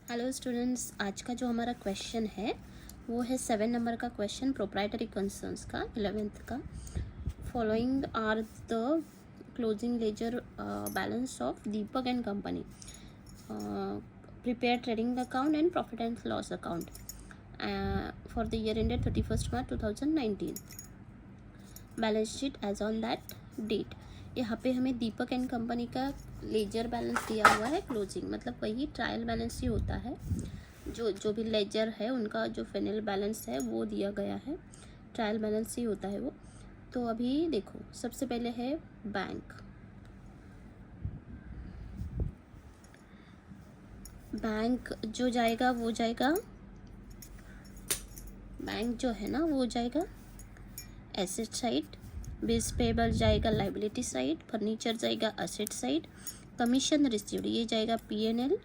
Hello students, आज का जो हमारा क्वेश्चन है वो है 7 नंबर का क्वेश्चन, प्रोप्राइटरी कंसर्न्स का 11th का। Following are the closing ledger balance of Deepak and company, prepare trading account and profit and loss account for the year ended 31 March 2019। Balance sheet as on that date. यहाँ पे हमें Deepak and company का ledger balance दिया हुआ है, closing मतलब वही trial balance ही होता है। जो भी लेजर है उनका जो फाइनल बैलेंस है वो दिया गया है, ट्रायल बैलेंस ही होता है वो। तो अभी देखो, सबसे पहले है बैंक। बैंक जो जाएगा वो जाएगा, बैंक जो है ना वो जाएगा एसेट साइड, बिल्स पेबल जाएगा लाइबिलिटी साइड, फर्नीचर जाएगा एसेट साइड, कमीशन रिसीव्ड ये जाएगा P&L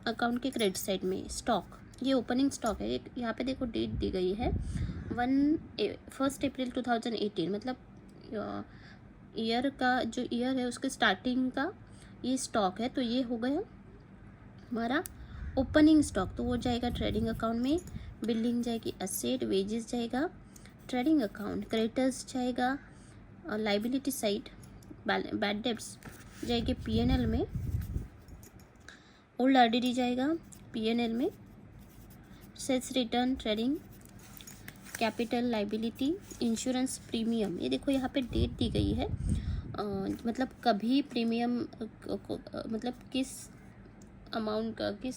अकाउंट के क्रेडिट साइड में। स्टॉक ये ओपनिंग स्टॉक है, यहाँ पे देखो डेट दी गई है 1 अप्रैल 2018, मतलब ईयर का जो ईयर है उसके स्टार्टिंग का ये स्टॉक है। तो ये हो गया हमारा ओपनिंग स्टॉक, तो वो जाएगा ट्रेडिंग अकाउंट में। बिल्डिंग जाएगी एसेट, वेजेस जाएगा ट्रेडिंग अकाउंट, क्रेडिटर्स जाएगा और लाइबिलिटी साइड, बैड डेब्ट्स जाएगी P&L में, ओल्ड RDD जाएगा P&L में, sales return trading, capital liability, insurance premium. ये देखो यहाँ पे डेट दी गई है, मतलब कभी प्रीमियम मतलब किस अमाउंट का, किस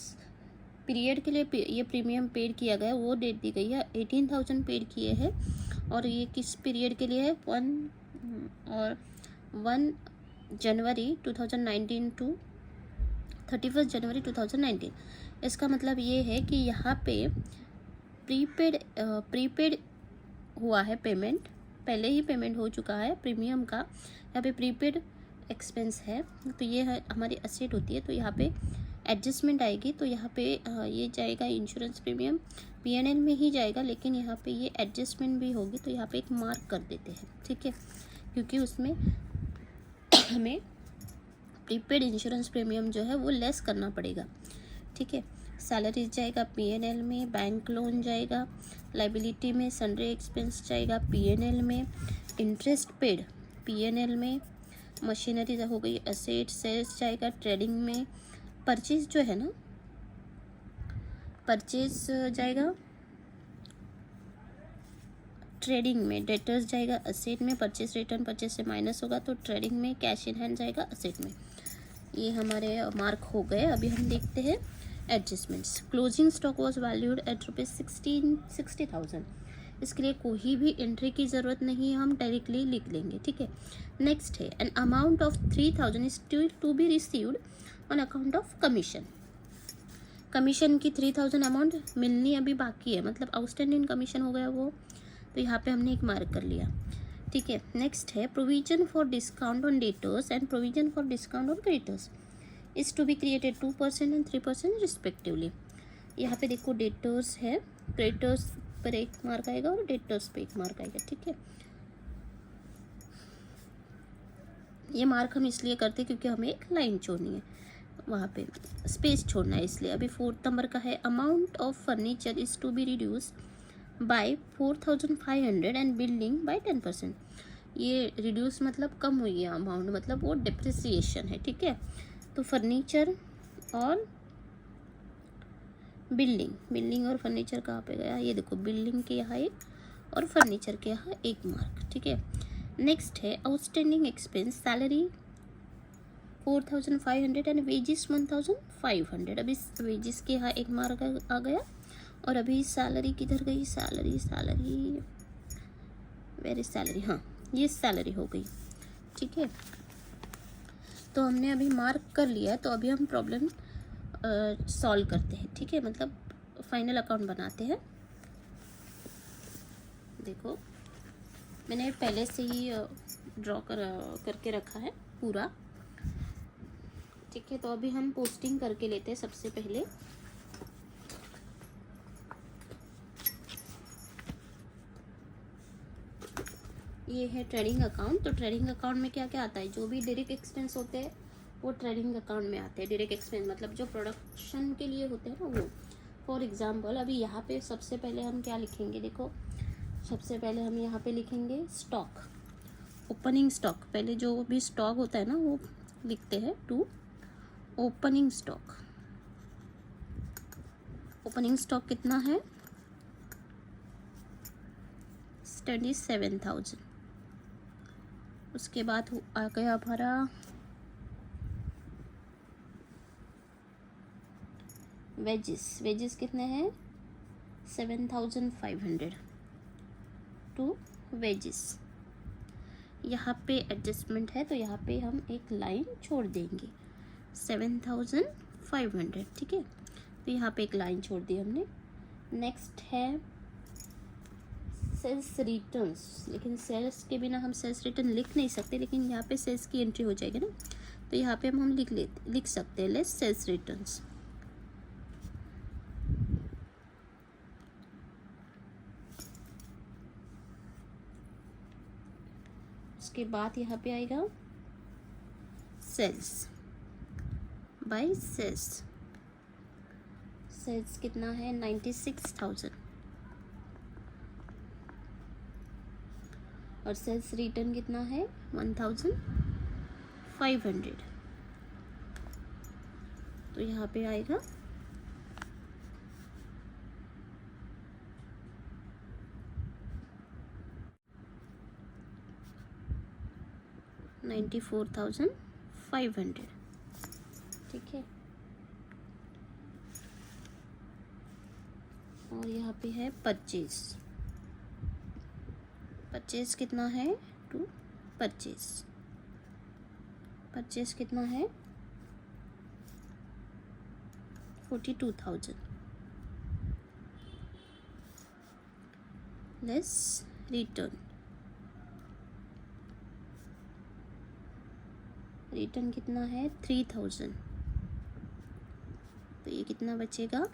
पीरियड के लिए ये प्रीमियम पेड किया गया वो डेट दी गई है। 18,000 पेड किए हैं और ये किस पीरियड के लिए है, 1 जनवरी 2019 टू 31 जनवरी 2019। इसका मतलब ये है कि यहाँ पे प्रीपेड हुआ है पेमेंट, पहले ही पेमेंट हो चुका है प्रीमियम का, यहाँ पे प्रीपेड एक्सपेंस है। तो ये है हमारी असेट होती है, तो यहाँ पे एडजस्टमेंट आएगी। तो यहाँ पे ये जाएगा इंश्योरेंस प्रीमियम, P&L में ही जाएगा, लेकिन यहाँ पे ये एडजस्टमेंट भी होगी तो यहाँ पे एक मार्क कर देते हैं, ठीक है, क्योंकि उसमें हमें प्रीपेड इंश्योरेंस प्रीमियम जो है वो लेस करना पड़ेगा, ठीक है। सैलरी जाएगा P&L में, बैंक लोन जाएगा लाइबिलिटी में, सन्ड्री एक्सपेंस जाएगा P&L में, इंटरेस्ट पेड P&L में, मशीनरी हो गई एसेट, सेल्स जाएगा ट्रेडिंग में, परचेज जो है ना परचेज जाएगा ट्रेडिंग में, डेटर्स जाएगा एसेट में, परचेज रिटर्न परचेज से माइनस होगा तो ट्रेडिंग में, कैश इन हैंड जाएगा एसेट में। ये हमारे मार्क हो गए। अभी हम देखते हैं adjustments. Closing stock was valued at ₹60,000। इसके लिए कोई भी एंट्री की ज़रूरत नहीं है, हम डायरेक्टली लिख लेंगे, ठीक है। नेक्स्ट है an amount of 3,000 is to be received on account of commission. Commission की 3,000 अमाउंट मिलनी अभी बाकी है, मतलब आउटस्टैंडिंग कमीशन हो गया वो, तो यहाँ पे हमने एक मार्क कर लिया, ठीक है। नेक्स्ट है provision for discount on debtors and provision for discount on creditors is to be created 2% and 3% respectively. यहाँ पे देखो डेटर्स है, क्रेडिटर्स पर एक मार्क आएगा और डेटर्स पे एक मार्क आएगा, ठीक है। ये मार्क हम इसलिए करते हैं क्योंकि हमें एक लाइन छोड़नी है, वहाँ पे स्पेस छोड़ना है, इसलिए। अभी 4th नंबर का है amount of furniture is to be reduce by 4,500 and building by 10%। ये रिड्यूस मतलब कम हुई है अमाउंट, मतलब वो डिप्रिसिएशन है, ठीक है। तो फर्नीचर और बिल्डिंग और फर्नीचर कहाँ पे गया, ये देखो बिल्डिंग के यहाँ एक और फर्नीचर के यहाँ एक मार्क, ठीक है। नेक्स्ट है outstanding expense, salary 4,500 and wages 1,500। अभी वेजिस के यहाँ एक मार्क आ गया और अभी सैलरी किधर गई, सैलरी वेरी सैलरी, हाँ ये सैलरी हो गई, ठीक है। तो हमने अभी मार्क कर लिया, तो अभी हम प्रॉब्लम सॉल्व करते हैं, ठीक है, मतलब फाइनल अकाउंट बनाते हैं। देखो मैंने पहले से ही ड्रॉ करके रखा है पूरा, ठीक है। तो अभी हम पोस्टिंग करके लेते हैं सबसे पहले। ये है ट्रेडिंग अकाउंट। तो ट्रेडिंग अकाउंट में क्या क्या आता है, जो भी डायरेक्ट एक्सपेंस होते हैं वो ट्रेडिंग अकाउंट में आते हैं। डायरेक्ट एक्सपेंस मतलब जो प्रोडक्शन के लिए होते हैं ना वो। फॉर एग्जांपल अभी यहाँ पे सबसे पहले हम क्या लिखेंगे, देखो सबसे पहले हम यहाँ पे लिखेंगे स्टॉक, ओपनिंग स्टॉक। पहले जो भी स्टॉक होता है ना वो लिखते हैं to opening stock. Opening stock कितना है 27,000। उसके बाद आ गया हमारा वेजेस कितने हैं 7,500 टू वेजेस। यहाँ पे एडजस्टमेंट है तो यहाँ पे हम एक लाइन छोड़ देंगे 7,500, ठीक है। तो यहाँ पे एक लाइन छोड़ दी हमने। नेक्स्ट है सेल्स रिटर्न्स, लेकिन सेल्स के बिना हम सेल्स रिटर्न लिख नहीं सकते, लेकिन यहाँ पे सेल्स की एंट्री हो जाएगी ना, तो यहाँ पे हम लिख सकते हैं लेस सेल्स रिटर्न्स। उसके बाद यहाँ पे आएगा सेल्स बाय सेल्स। सेल्स कितना है 96,000 और सेल्स रिटर्न कितना है 1,500। तो यहाँ पे आएगा 94,500, ठीक है। और यहाँ पे है परचेज कितना है टू परचेज कितना है 42,000 लेस रिटर्न कितना है 3,000। तो ये कितना बचेगा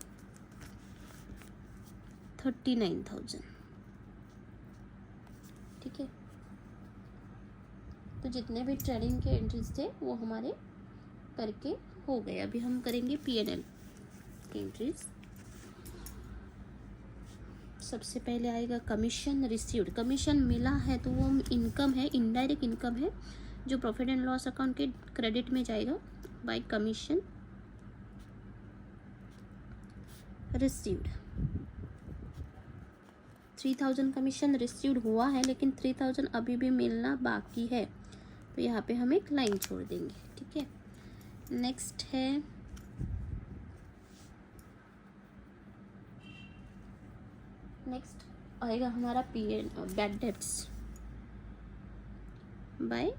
39,000, ठीक है। तो जितने भी ट्रेडिंग के एंट्रीज थे वो हमारे करके हो गए। अभी हम करेंगे P&L की एंट्रीज। सबसे पहले आएगा कमीशन रिसीव्ड। कमीशन मिला है तो वो इनकम है, इनडायरेक्ट इनकम है जो प्रॉफिट एंड लॉस अकाउंट के क्रेडिट में जाएगा bye commission received. 3,000 commission received हुआ है, लेकिन 3,000 अभी भी मिलना बाकी है, तो यहाँ पे हम एक लाइन छोड़ देंगे, ठीक है। नेक्स्ट है आएगा हमारा bad debts by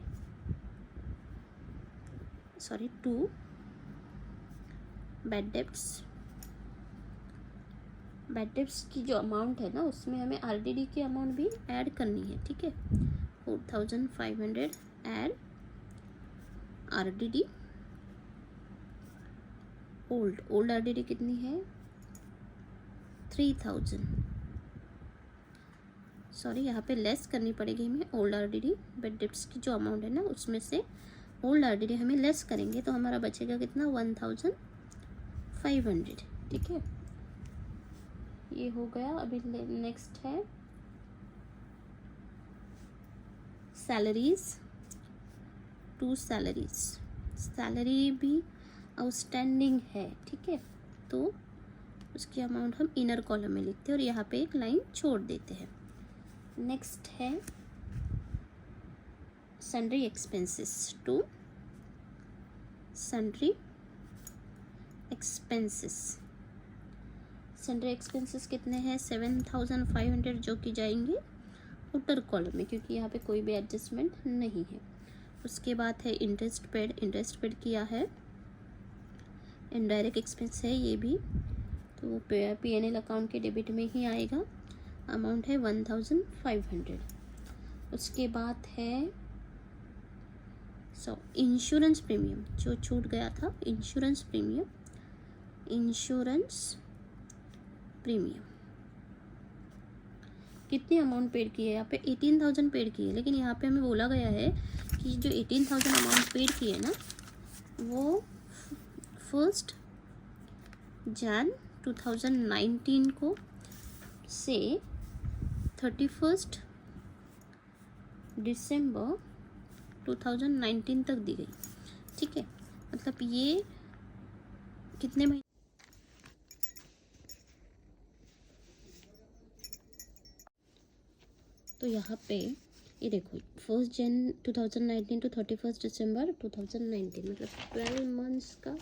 two bad debts की जो अमाउंट है ना उसमें हमें आरडीडी की अमाउंट भी ऐड करनी है, ठीक है। 4,500 ऐड आरडीडी। ओल्ड आरडीडी कितनी है 3,000। सॉरी यहाँ पे लेस करनी पड़ेगी हमें ओल्ड आरडीडी। बैड डेब्ट्स की जो अमाउंट है ना उसमें से ओल्ड आरडीडी हमें लेस करेंगे तो हमारा बचेगा कितना 1,500, ठीक है। ये हो गया। अभी नेक्स्ट है सैलरीज टू सैलरी भी आउटस्टैंडिंग है, ठीक है। तो उसकी अमाउंट हम इनर कॉलम में लिखते हैं और यहाँ पे एक लाइन छोड़ देते हैं। नेक्स्ट है sundry expenses to sundry expenses कितने हैं 7,500 जो कि जाएंगे आउटर कॉलम में, क्योंकि यहाँ पे कोई भी एडजस्टमेंट नहीं है। उसके बाद है इंटरेस्ट पेड किया है, इनडायरेक्ट एक्सपेंस है ये भी, तो P&L अकाउंट के डेबिट में ही आएगा। अमाउंट है 1,500। उसके बाद है इंश्योरेंस प्रीमियम जो छूट गया था, इंश्योरेंस प्रीमियम कितनी अमाउंट पेड की है यहाँ पे 18,000 पेड की है, लेकिन यहाँ पे हमें बोला गया है कि जो 18,000 अमाउंट पेड की है ना वो 1 Jan 2019 को से 31 December 2019 तक दी गई। ठीक है, मतलब ये कितने महीने, तो यहाँ पे ये देखो 1 Jan 2019 to 31 December 2019, मतलब 12 मंथ्स का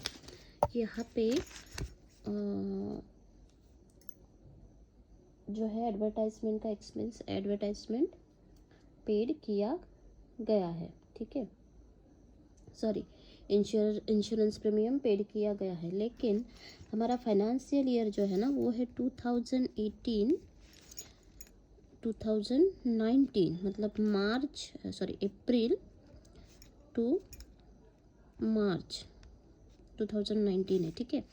यहाँ पे जो है एडवर्टाइजमेंट का एक्सपेंस, एडवर्टाइजमेंट पेड किया गया है। ठीक है, सॉरी, इंश्योरेंस प्रीमियम पेड किया गया है। लेकिन हमारा फाइनेंशियल ईयर जो है ना वो है 2019, मतलब अप्रैल टू मार्च 2019 है। ठीक है,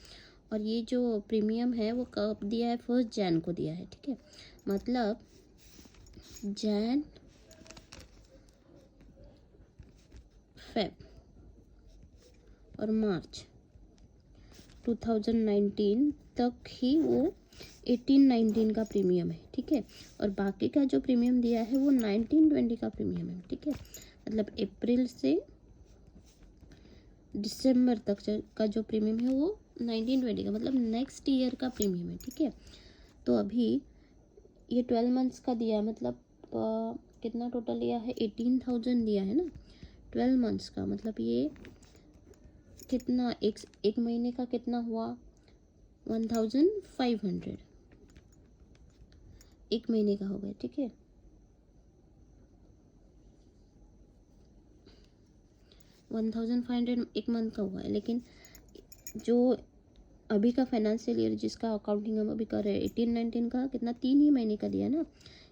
और ये जो प्रीमियम है वो कब दिया है, 1 Jan को दिया है। ठीक है, मतलब Jan Feb और मार्च 2019 तक ही वो 18-19 का प्रीमियम है। ठीक है, और बाकी का जो प्रीमियम दिया है वो 19-20 का प्रीमियम है। ठीक है, मतलब अप्रैल से दिसंबर तक का जो प्रीमियम है वो 19-20 का, मतलब नेक्स्ट ईयर का प्रीमियम है। ठीक है, तो अभी ये 12 मंथ्स का दिया है, मतलब कितना टोटल लिया है, 18,000 दिया है ना 12 मंथ्स का, मतलब ये कितना एक महीने का कितना हुआ, 1,500 एक महीने का हो गया। ठीक है, 1,500 एक मंथ का हुआ है। लेकिन जो अभी का फाइनेंशियल ईयर जिसका अकाउंटिंग हम अभी कर रहे हैं 18-19 का कितना, 3 ही महीने का दिया ना।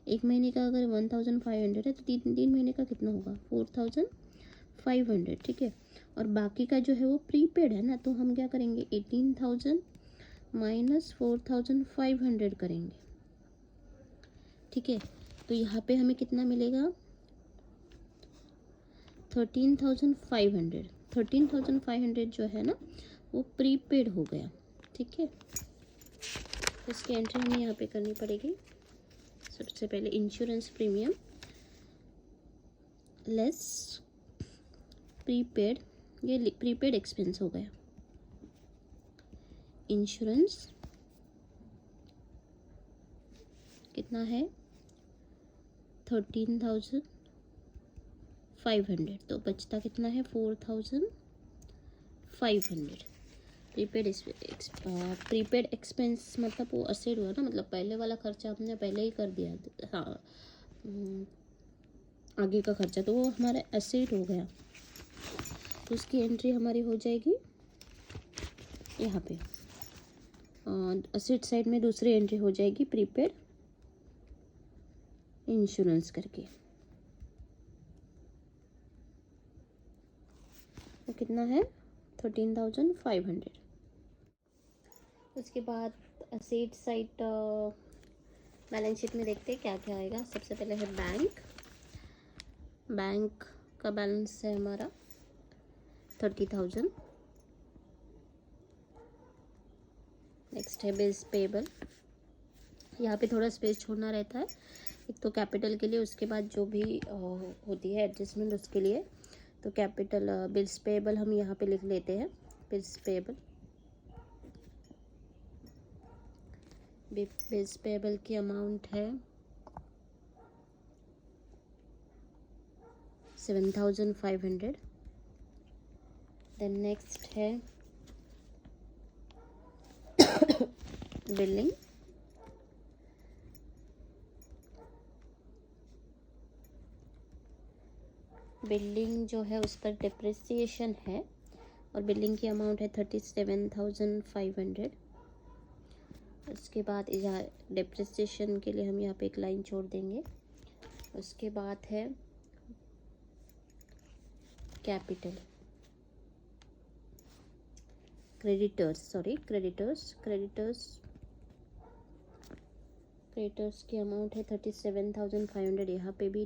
एक महीने का अगर 1,500 है तो तीन महीने का कितना होगा, 4,500। ठीक है, और बाकी का जो है वो प्रीपेड है ना, तो हम क्या करेंगे, 18,000 माइनस 4,500 करेंगे। ठीक है, तो यहाँ पे हमें कितना मिलेगा, 13,500। 13,500 जो है ना वो प्रीपेड हो गया। ठीक है, इसकी एंट्री हमें यहाँ पे करनी पड़ेगी। सबसे पहले इंश्योरेंस प्रीमियम लेस प्रीपेड, ये प्रीपेड एक्सपेंस हो गया। इंश्योरेंस कितना है, 13,500, तो बचता कितना है, 4,500। प्रीपेड एक्सपेंस मतलब वो असेट हुआ ना, मतलब पहले वाला खर्चा हमने पहले ही कर दिया। हाँ, आगे का खर्चा तो वो हमारा एसेट हो गया, तो उसकी एंट्री हमारी हो जाएगी यहाँ पे। एसेट साइड में दूसरी एंट्री हो जाएगी प्रीपेड इंश्योरेंस करके। वो कितना है, 13,500। उसके बाद एसेट साइड बैलेंस शीट में देखते हैं क्या क्या आएगा। सबसे पहले है बैंक का बैलेंस है हमारा 30,000। नेक्स्ट है बिल्स पेबल, यहाँ पे थोड़ा स्पेस छोड़ना रहता है, एक तो कैपिटल के लिए, उसके बाद जो भी होती है एडजस्टमेंट उसके लिए। तो कैपिटल बिल्स पेबल हम यहाँ पे लिख लेते हैं, बिल्स पेबल की अमाउंट है 7,500। देन नेक्स्ट है बिलिंग, जो है उस पर डिप्रिसिएशन है, और बिलिंग की अमाउंट है 37,500। उसके बाद यहाँ डिप्रिसिएशन के लिए हम यहाँ पे एक लाइन छोड़ देंगे। उसके बाद है कैपिटल, क्रेडिटर्स की अमाउंट है 37,500। यहाँ पे भी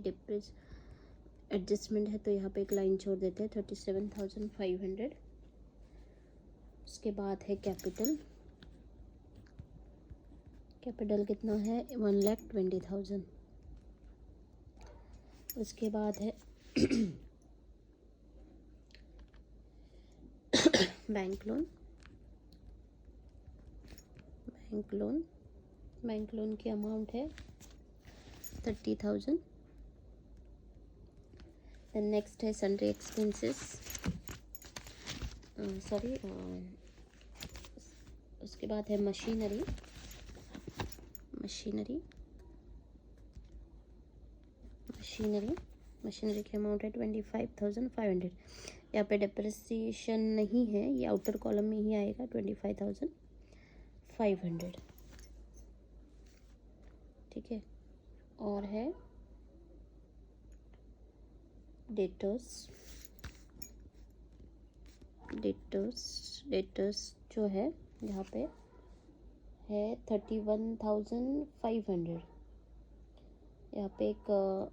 एडजस्टमेंट है तो यहाँ पे एक लाइन छोड़ देते हैं 37,500। उसके बाद है कैपिटल। कैपिटल कितना है 1,20,000। उसके बाद है बैंक लोन। बैंक लोन की अमाउंट है 30,000। देन नेक्स्ट है सन्ड्री एक्सपेंसेस, सॉरी, उसके बाद है मशीनरी की अमाउंट है 25,500। यहाँ पे डिप्रिसिएशन नहीं है, ये आउटर कॉलम में ही आएगा 25,500। ठीक है। और है डेटर्स जो है यहाँ पे है 31,500। यहाँ पे एक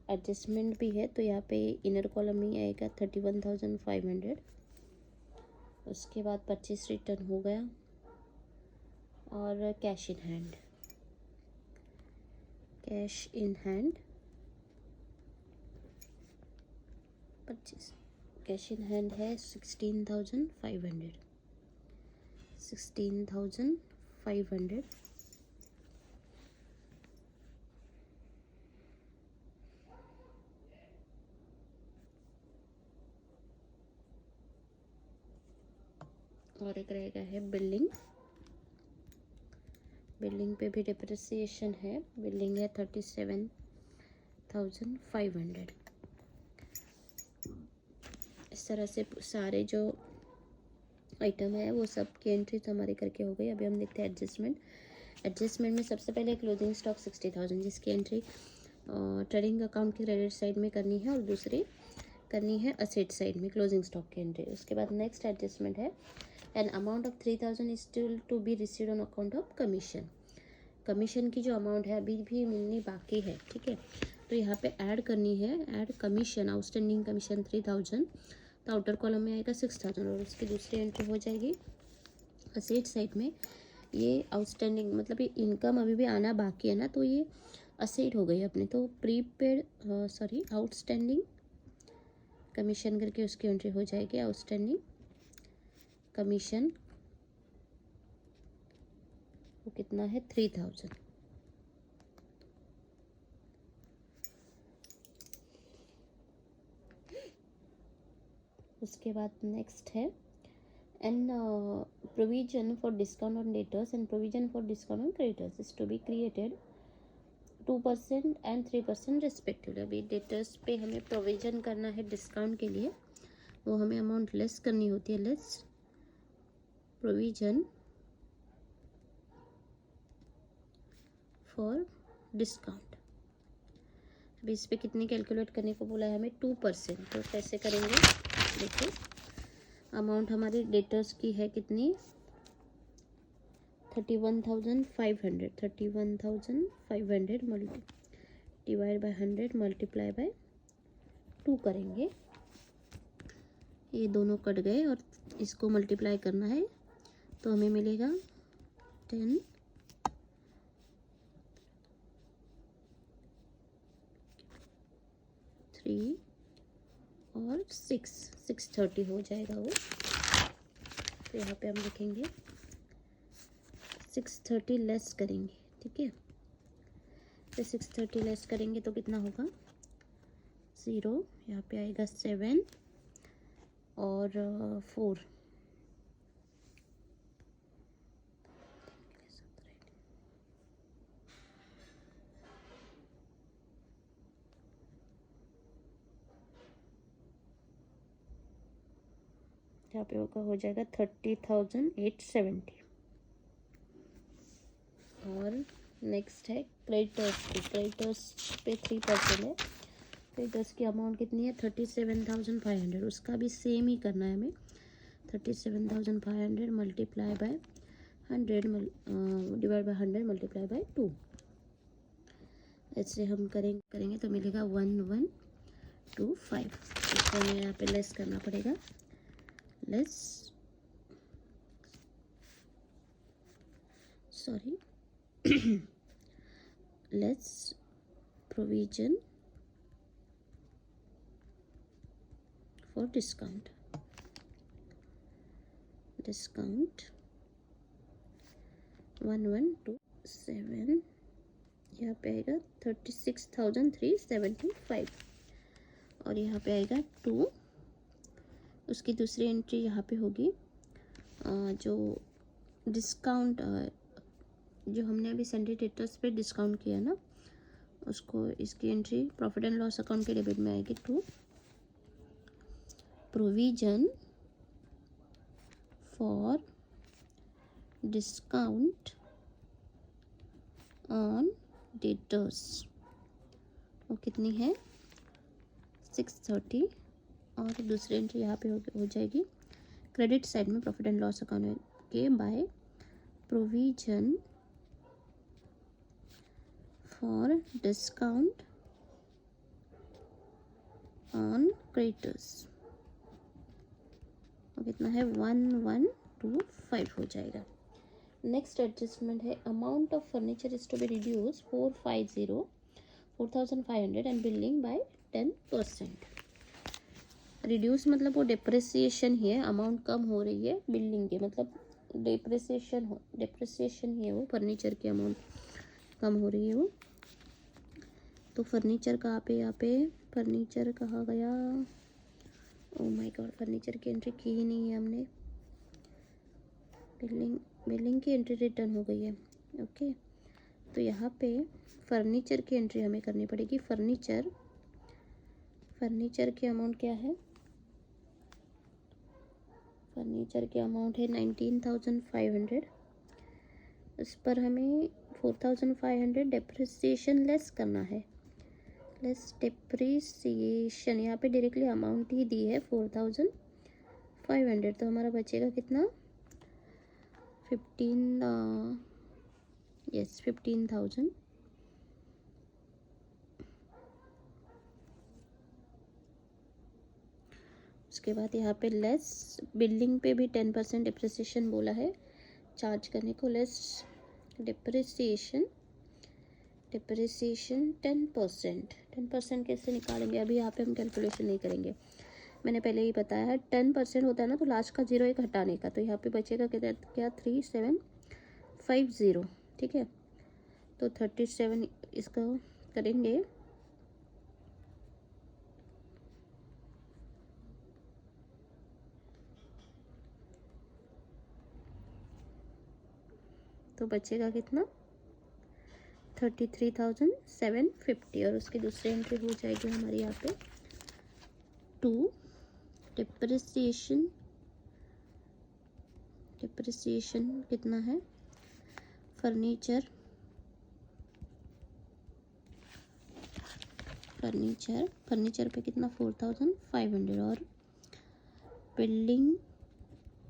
एडजस्टमेंट भी है, तो यहाँ पे इनर कॉलम में ही आएगा 31,500। उसके बाद परचेस रिटर्न हो गया और cash in hand 25 cash in hand है 16,500। और एक रहेगा है बिल्डिंग पे भी डिप्रिसिएशन है। बिल्डिंग है 37,500। इस तरह से सारे जो आइटम है वो सब की एंट्री तो हमारे करके हो गई। अभी हम देखते हैं एडजस्टमेंट में सबसे पहले क्लोजिंग स्टॉक 60,000 जिसकी एंट्री ट्रेडिंग अकाउंट की क्रेडिट साइड में करनी है और दूसरी करनी है असेट साइड में क्लोजिंग स्टॉक की एंट्री। उसके बाद नेक्स्ट एडजस्टमेंट है an amount of 3,000 is still to be received on account of commission की जो अमाउंट है अभी भी मिलनी बाकी है। ठीक है, तो यहाँ पे ऐड करनी है, ऐड कमीशन, आउटस्टैंडिंग कमीशन 3,000, तो आउटर कॉलम में आएगा 6,000 और उसकी दूसरी एंट्री हो जाएगी असेट साइड में। ये आउटस्टैंडिंग मतलब ये इनकम अभी भी आना बाकी है ना, तो ये असेट हो गई अपने, तो प्रीपेड आउटस्टैंडिंग कमीशन करके उसकी एंट्री हो जाएगी। आउटस्टैंडिंग कमीशन वो कितना है 3,000। उसके बाद नेक्स्ट है an provision for discount on debtors and provision for discount on creditors is to be created 2% and 3% respectively. अभी डेटर्स पे हमें प्रोविजन करना है डिस्काउंट के लिए, वो हमें अमाउंट लेस करनी होती है, लेस प्रोविजन फॉर डिस्काउंट। अभी इस पर कितनी कैलकुलेट करने को बोला है हमें 2%, तो कैसे करेंगे देखिए। अमाउंट हमारी डेटर्स की है कितनी 31,500 डिवाइड बाय 100 मल्टीप्लाई बाय 2 करेंगे। ये दोनों कट गए और इसको मल्टीप्लाई करना है तो हमें मिलेगा 10 3 और 630 हो जाएगा वो। तो यहाँ पे हम लिखेंगे 630 लेस करेंगे। ठीक है, तो 630 लेस करेंगे तो कितना होगा 0, यहाँ पे आएगा 7 और 4। यहाँ पे हो जाएगा 30,870। और नेक्स्ट है क्रेडिटर्स पे 3% है। क्रेडिटर्स की अमाउंट कितनी है 37,500, उसका भी सेम ही करना है हमें। 37,500 multiply by 100 divide by 100 multiply by 2। ऐसे हम करेंगे तो मिलेगा 1125। इसको हमें यहाँ पे लेस करना पड़ेगा, less sorry, less provision for discount 1127, यहाँ पे आएगा 36,375 और यहाँ पे आएगा 2। उसकी दूसरी एंट्री यहाँ पे होगी जो डिस्काउंट जो हमने अभी सन्डे डेटर्स पे डिस्काउंट किया ना, उसको इसकी entry profit and loss account के डेबिट में आएगी 2। Provision for discount on debtors, वो कितनी है 630 और दूसरी एंट्री यहाँ पे हो जाएगी क्रेडिट साइड में प्रॉफिट एंड लॉस अकाउंट के by provision for discount on creditors, वो कितना है 1125 हो जाएगा। नेक्स्ट एडजस्टमेंट है amount of furniture is to be reduce 4,500 and building by 10%। Reduce मतलब वो डिप्रिसिएशन ही है, अमाउंट कम हो रही है, बिल्डिंग के मतलब डिप्रिसिएशन ही है, वो फर्नीचर की अमाउंट कम हो रही है वो। तो फर्नीचर कहाँ पे, यहाँ पे फर्नीचर कहाँ गया, ओ माय गॉड, फर्नीचर की एंट्री की ही नहीं है हमने, बिलिंग की एंट्री रिटर्न हो गई है। ओके, तो यहाँ पे फर्नीचर की एंट्री हमें करनी पड़ेगी। फर्नीचर की अमाउंट क्या है, फर्नीचर की अमाउंट है 19,500। इस पर हमें 4,500 डिप्रिसिएशन लेस करना है, लेस डिप्रिसिएशन, यहाँ पे डायरेक्टली अमाउंट ही दी है 4,500, तो हमारा बचेगा कितना 15,000। उसके बाद यहाँ पे लेस बिल्डिंग पे भी 10% डिप्रिसिएशन बोला है चार्ज करने को, लेस डिप्रिसिएशन 10% कैसे निकालेंगे, अभी यहाँ पे हम कैलकुलेशन नहीं करेंगे, मैंने पहले ही बताया है 10% होता है ना, तो लास्ट का 0 एक हटाने का, तो यहाँ पे बचेगा क्या 3750, ठीक है। तो 37 इसका करेंगे तो बचेगा कितना 33,750 और उसकी दूसरी एंट्री हो जाएगी हमारी यहाँ पे 2 डिप्रिसिएशन कितना है, फर्नीचर पे कितना 4,500 और बिल्डिंग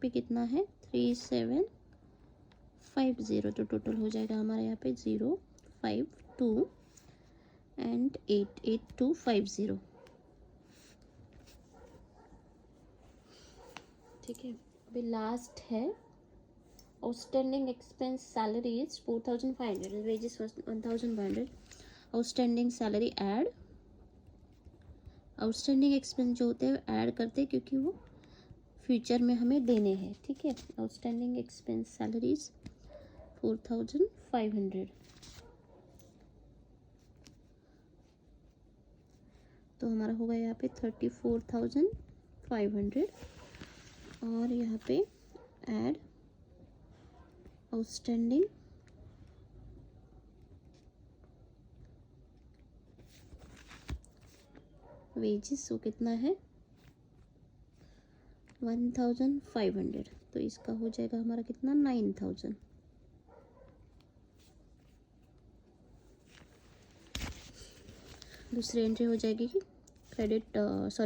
पे कितना है 3750, तो टोटल हो जाएगा हमारे यहाँ पे 052 एंड 88250, ठीक है। अभी लास्ट है outstanding expense salaries 4,500, wages 1,500, outstanding salary add, outstanding expense जो होते हैं ऐड करते हैं क्योंकि वो फ्यूचर में हमें देने हैं, ठीक है। आउटस्टैंडिंग एक्सपेंस सैलरीज 4,500, तो हमारा होगा यहाँ पे 34,500 और यहाँ पे ऐड आउटस्टैंडिंग वेजेस, वो कितना है 1,500, तो इसका हो जाएगा हमारा कितना 9,000। दूसरी एंट्री हो जाएगी कि क्रेडिट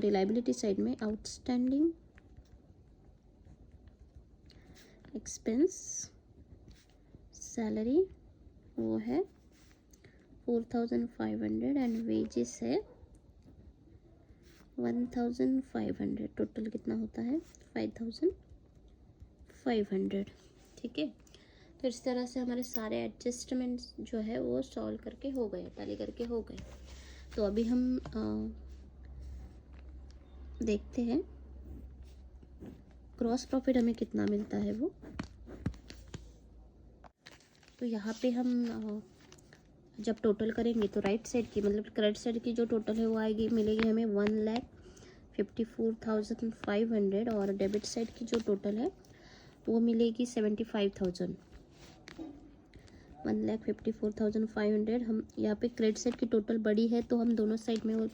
लाइबिलिटी साइड में आउटस्टैंडिंग एक्सपेंस सैलरी वो है 4,500 एंड वेजेस है 1,500, टोटल कितना होता है 5,500, ठीक है। तो इस तरह से हमारे सारे एडजस्टमेंट्स जो है वो सॉल्व करके हो गए, टैली करके हो गए। तो अभी हम देखते हैं ग्रॉस प्रॉफिट हमें कितना मिलता है वो। तो यहाँ पे हम जब टोटल करेंगे तो राइट साइड की मतलब क्रेडिट साइड की जो टोटल है वो आएगी, मिलेगी हमें 1,54,500 और डेबिट साइड की जो टोटल है वो मिलेगी 75,000। 1,54,500। हम यहाँ पे क्रेडिट साइड की टोटल बड़ी है तो हम दोनों साइड में वो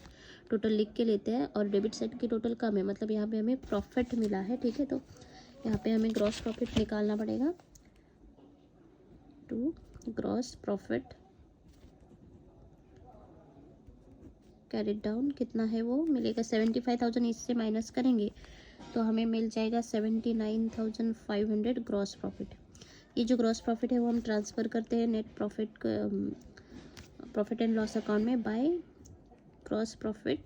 टोटल लिख के लेते हैं, और डेबिट साइड की टोटल कम है मतलब यहाँ पे हमें प्रॉफिट मिला है, ठीक है। तो यहाँ पे हमें ग्रॉस प्रॉफिट निकालना पड़ेगा। To gross profit carried down कितना है वो मिलेगा 75,000, इससे माइनस करेंगे तो हमें मिल जाएगा 79,500 ग्रॉस प्रॉफिट। ये जो ग्रॉस प्रॉफिट है वो हम ट्रांसफ़र करते हैं net profit profit and loss account में by gross profit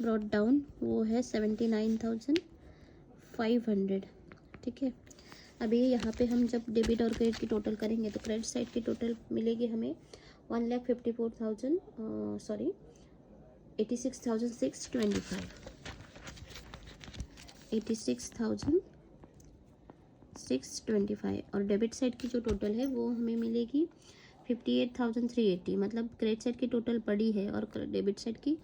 brought down, वो है 79,500, ठीक है। अभी यहाँ पे हम जब डेबिट और क्रेडिट की टोटल करेंगे तो क्रेडिट साइड की टोटल मिलेगी हमें 86,625, 86,625। और डेबिट साइड की जो टोटल है वो हमें मिलेगी 58,380। मतलब क्रेडिट साइड की टोटल बड़ी है और डेबिट साइड की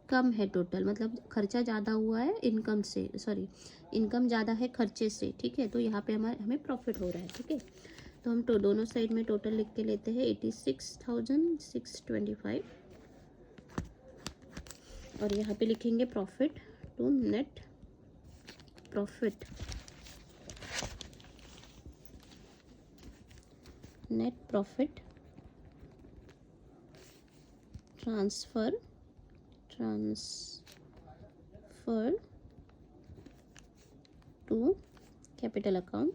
कम है टोटल, मतलब खर्चा ज़्यादा हुआ है इनकम से, सॉरी इनकम ज़्यादा है खर्चे से, ठीक है। तो यहाँ पे हमें प्रॉफिट हो रहा है, ठीक है। तो हम दोनों साइड में टोटल लिख के लेते हैं 86,625 और यहाँ पे लिखेंगे profit to net profit, net profit transfer to capital account.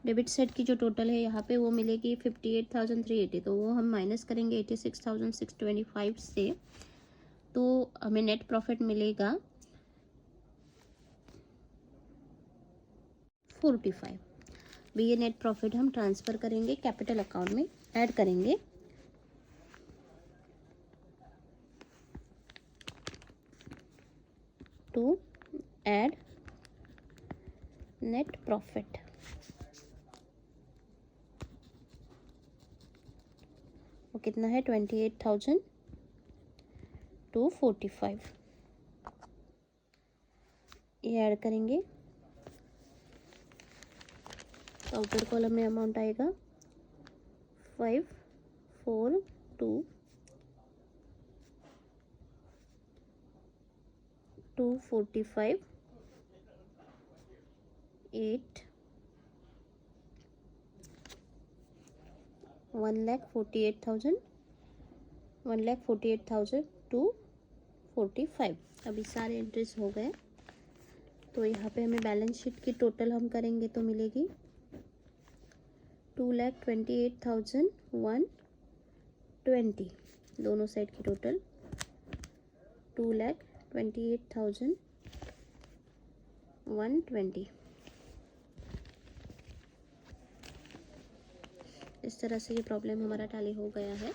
Debit side की जो टोटल है यहाँ पे वो मिलेगी 58,380, तो वो हम माइनस करेंगे 86,625 से, तो हमें नेट प्रॉफिट मिलेगा 45। भी ये नेट प्रॉफिट हम ट्रांसफ़र करेंगे कैपिटल अकाउंट में, ऐड करेंगे। टू ऐड नेट प्रॉफिट, वो कितना है 28,245, ये ऐड करेंगे तो आउटर कॉलम में अमाउंट आएगा 542,245, 8 1,48,245। अभी सारे एंट्रीज हो गए। तो यहाँ पे हमें बैलेंस शीट की टोटल हम करेंगे तो मिलेगी 2,28,120, दोनों साइड की टोटल 2,28,120। इस तरह से ये प्रॉब्लम हमारा टैली हो गया है।